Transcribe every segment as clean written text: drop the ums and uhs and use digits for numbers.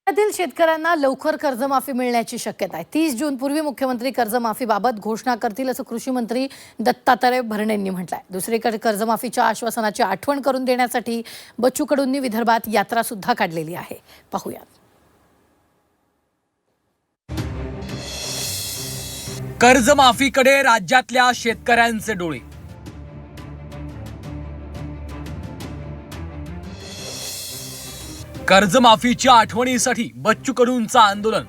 राज्यातील शेतकऱ्यांना लवकर कर्जमाफी मिळण्याची शक्यता आहे। 30 जूनपूर्वी मुख्यमंत्री कर्जमाफीबाबत घोषणा करतील असं कृषी मंत्री दत्तात्रय भरणेंनी म्हटलंय। दुसरीकडे कर्जमाफीच्या आश्वासनाची आठवण करून देण्यासाठी बच्चू कडूंनी विदर्भात यात्रा सुद्धा काढलेली आहे। पाहूया। कर्जमाफीकडे राज्यातल्या शेतकऱ्यांचे डोळे। कर्जमाफीच्या आठवणीसाठी बच्चू कडूंचं आंदोलन।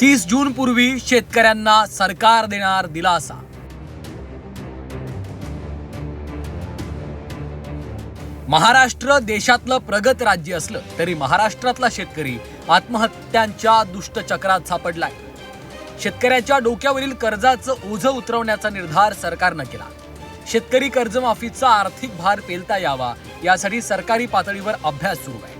तीस जून पूर्वी शेतकऱ्यांना सरकार देणार दिलासा। महाराष्ट्र देशातलं प्रगत राज्य असलं तरी महाराष्ट्रातला शेतकरी आत्महत्यांच्या दुष्टचक्रात सापडलाय। शेतकऱ्याच्या डोक्यावरील कर्जाचं ओझं उतरवण्याचा निर्धार सरकारनं केला। शेतकरी कर्जमाफीचा आर्थिक भार पेलता यावा यासाठी सरकारी पातळीवर अभ्यास सुरू आहे।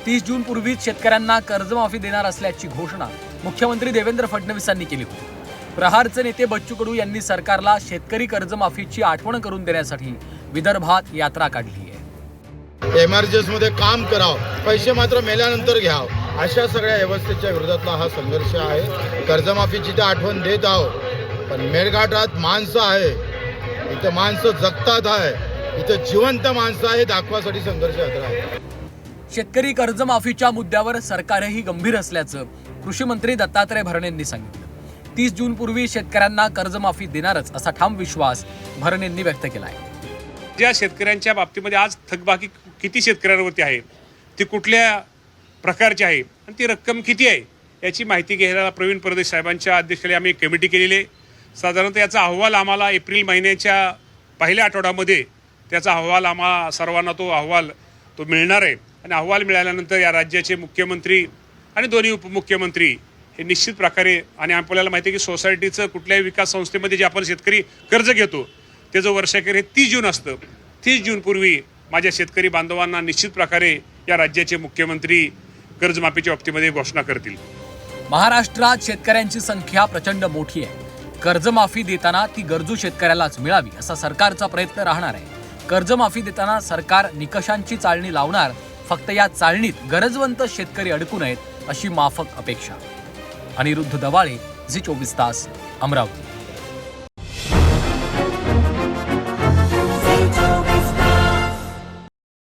30 जून पूर्वीच शेतकऱ्यांना कर्जमाफी देणार असल्याची घोषणा मुख्यमंत्री देवेंद्र फडणवीसांनी केली होती। प्रहारचे नेते बच्चू कडू यांनी सरकारला शेतकरी कर्जमाफीची आठवण करून देण्यासाठी विदर्भात यात्रा काढली आहे। एमआरजेसमध्ये काम करावं, पैसे मात्र मेल्यानंतर घ्यावं, अशा सगळ्या व्यवस्थेच्या विरोधातला हा संघर्ष आहे। कर्जमाफीची तर आठवण देत आहोत, पण मेळघाटात माणसं आहे, इथं माणसं जगतात आहे, इथं जिवंत माणसं आहे, दाखवासाठी संघर्ष आहे। शेतकरी कर्जमाफीच्या मुद्द्यावर सरकारही गंभीर असल्याचं कृषी मंत्री दत्तात्रय भरणेंनी सांगितलं। 30 जून पूर्वी शेतकऱ्यांना कर्जमाफी देणारच असा ठाम विश्वास भरणेंनी व्यक्त केला आहे। ज्या शेतकऱ्यांच्या बाबतीमध्ये आज थकबाकी किती शेतकऱ्यांवरती आहे, ती कुठल्या प्रकारची आहे आणि ती रक्कम किती आहे याची माहिती घ्यायला प्रवीण परदेश साहेबांच्या अध्यक्षतेखाली आम्ही एक कमिटी केलेली आहे। साधारणतः याचा अहवाल आम्हाला एप्रिल महिन्याच्या पहिल्या आठवड्यामध्ये त्याचा अहवाल आम्हाला सर्वांना तो मिळणार आहे आणि अहवाल मिळाल्यानंतर या राज्याचे मुख्यमंत्री आणि दोन्ही उपमुख्यमंत्री हे निश्चित प्रकारे, आणि आपल्याला माहिती आहे की सोसायटीचं कुठल्याही विकास संस्थेमध्ये जे आपण शेतकरी कर्ज घेतो त्याचं वर्षाखेर हे 30 जून असतं। 30 जूनपूर्वी माझ्या शेतकरी बांधवांना निश्चित प्रकारे या राज्याचे मुख्यमंत्री कर्जमाफीच्या बाबतीमध्ये घोषणा करतील। महाराष्ट्रात शेतकऱ्यांची संख्या प्रचंड मोठी आहे। कर्जमाफी देताना ती गरजू शेतकऱ्यालाच मिळावी असा सरकारचा प्रयत्न राहणार आहे। कर्जमाफी देताना सरकार निकषांची चाळणी लावणार, फक्त या चाळणीत गरजवंत शेतकरी अडकू नयेत अशी माफक अपेक्षा। अनिरुद्ध दवाळे, झी 24 तास, अमरावती।